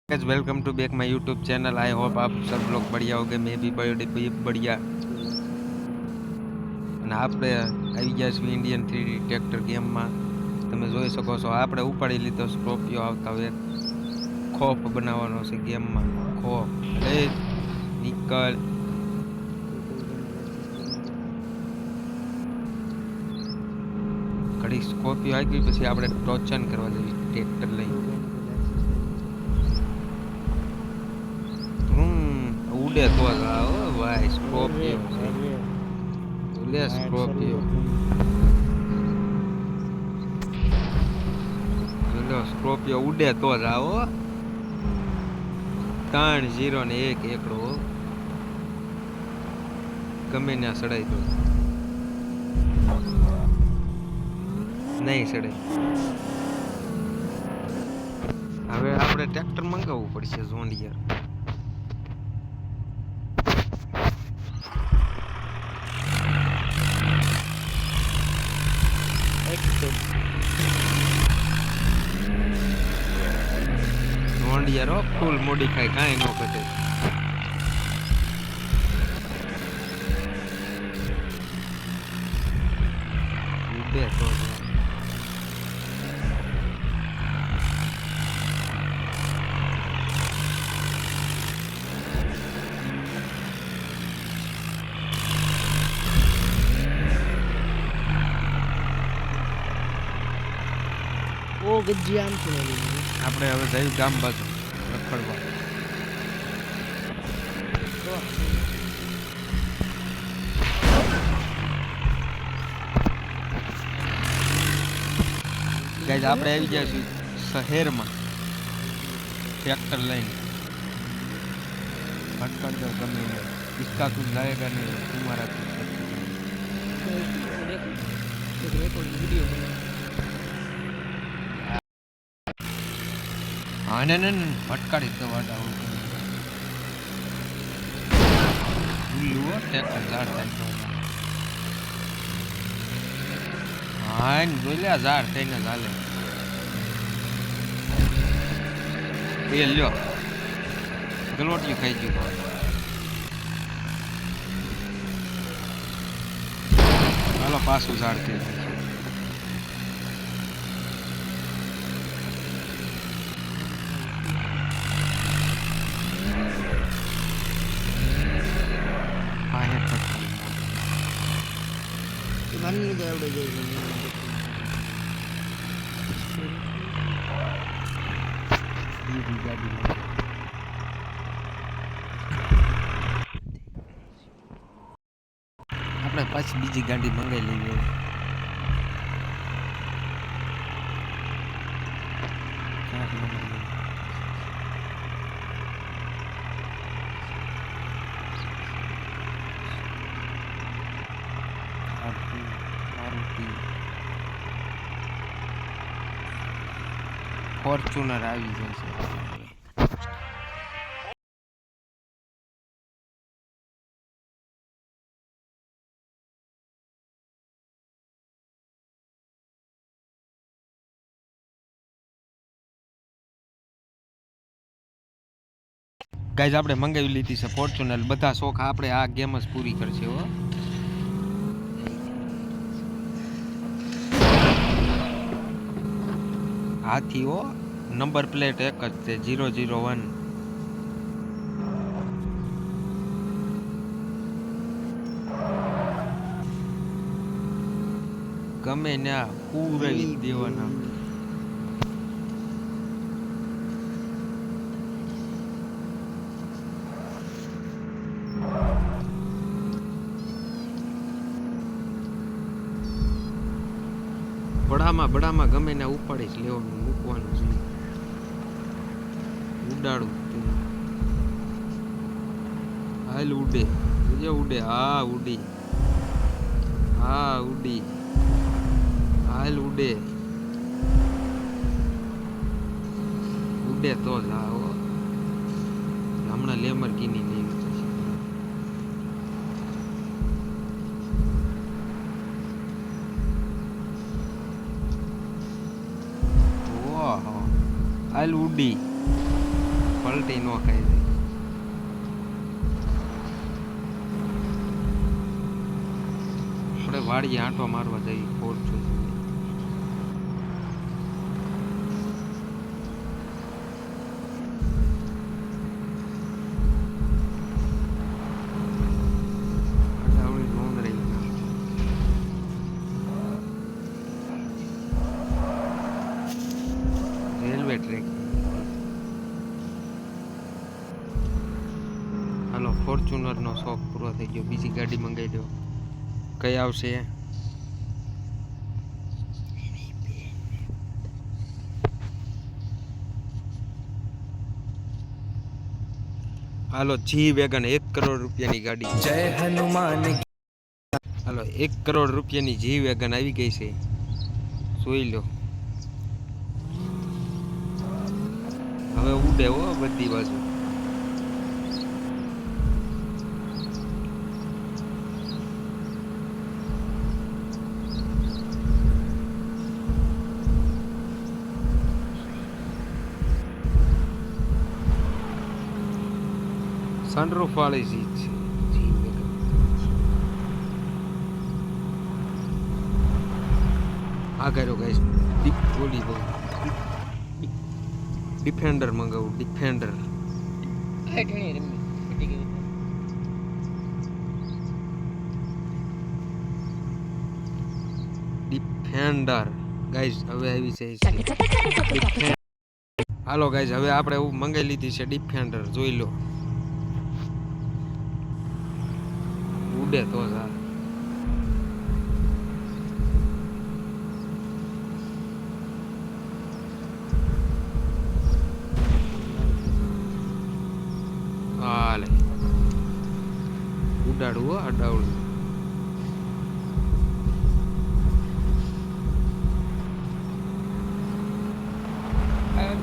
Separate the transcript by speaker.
Speaker 1: Guys welcome to back my YouTube channel. I hope आप सब लोग बढ़िया होगे, मैं भी बढ़िया। અને આપણે આવી ગયા છીએ ઇન્ડિયન 3D ટ્રેક્ટર ગેમમાં। તમે જોઈ શકો છો આપણે ઉપાડી લીધો સ્કોર્પિયો આવતા હોય ખોફ બનાવવાનો છે ગેમમાં। ખોફ એ નીકળ ઘડી સ્કોર્પિયો આવી ગઈ પછી આપણે ટોચન કરવા જઈએ ટ્રેક્ટર લઈને। ઉડે તો જ આવો ભાઈ સ્કોર્પિયો છે લે સ્કોર્પિયો સ્કોર્પિયો ઉડે તો જ આવો 3-0 ને 1 એકડો ગમે ના સડાઈ દો નહીં સડે। હવે આપણે ટ્રેક્ટર મંગાવવું પડશે ઝોન્ડિયર। ઝોન્ડિયર ફૂલ મોડિફાઈ કાંઈ ન ઘટે। ઉડે તો
Speaker 2: ઓ ગજ્જી આમ છે
Speaker 1: આપણે હવે જઈ ગામ બાજુ રખડવા। ગાઈસ આપણે આવી ગયા છીએ શહેરમાં ટ્રેક્ટર લઈને। ભટકડ દો ગમે इसका कुछ जाएगा नहीं तुम्हारा कुछ हाँ नहीं भटकाड़ी तो वाटा ट्रेक्टर ઝાડ થાય હા જોઈ લે ઝાડ થઈને ચાલે એ લ્યો ગલોટિયું ખાઈ ગયું હાલો પાછું ઝાડ થઈ ગયું
Speaker 2: માની લીધે આવડે જાય
Speaker 1: આપણે પાછી બીજી ગાડી મંગાવી લઈએ। ફોર્ચ્યુનર આવી જશે। ગાઈઝ આપણે મંગાવી લીધી છે ફોર્ચ્યુનર। બધા શોખ આપણે આ ગેમ જ પૂરી કરશે હો। હાથી હો નંબર પ્લેટ એક જ છે 001। ગમે ના પૂરવી દેવાના। બડામાં ગમે ને ઉપાડી જ લેવાનું મૂકવાનું છે ઉડાડું હાલ ઉડે ઉડે હા ઉડી હાલ ઉડે તો જ આવો હમણાં લેમરગીની લેવી હાલ ઉડી પલટી ન ખાઈ જાય. આપણે વાડીએ આંટો મારવા જઈએ ફોર્ચ્યુન. અડાવડી નોંધ રહી. Railway track. હાલો ફોર્ચ્યુનરનો શોખ પૂરો થઈ ગયો. બીજી ગાડી મંગાવી દો. કઈ આવશે? હાલો જી વેગન 1 કરોડ રૂપિયાની ગાડી.
Speaker 3: જય હનુમાન.
Speaker 1: હાલો 1 કરોડ રૂપિયાની જી વેગન આવી ગઈ છે. જોઈ લો. હવે ઉડે હો બધી બાજુ. સનરૂફ વાળી સીટ છે. G Wagon. આ કર્યો ગાઈસ. ડીપ બોલી બહુ. ડિફેન્ડર મંગાવું. ડિફેન્ડર.
Speaker 2: આ ઘણી રમી પટી ગઈ.
Speaker 1: ડિફેન્ડર ગાઈસ હવે આવી છે. હાલો ગાઈસ હવે આપણે મંગાઈ લીધી છે ડિફેન્ડર. જોઈ લો. ઉડે તો સારું. હાલે ઉડાડવું હો અડાવડું.
Speaker 2: આ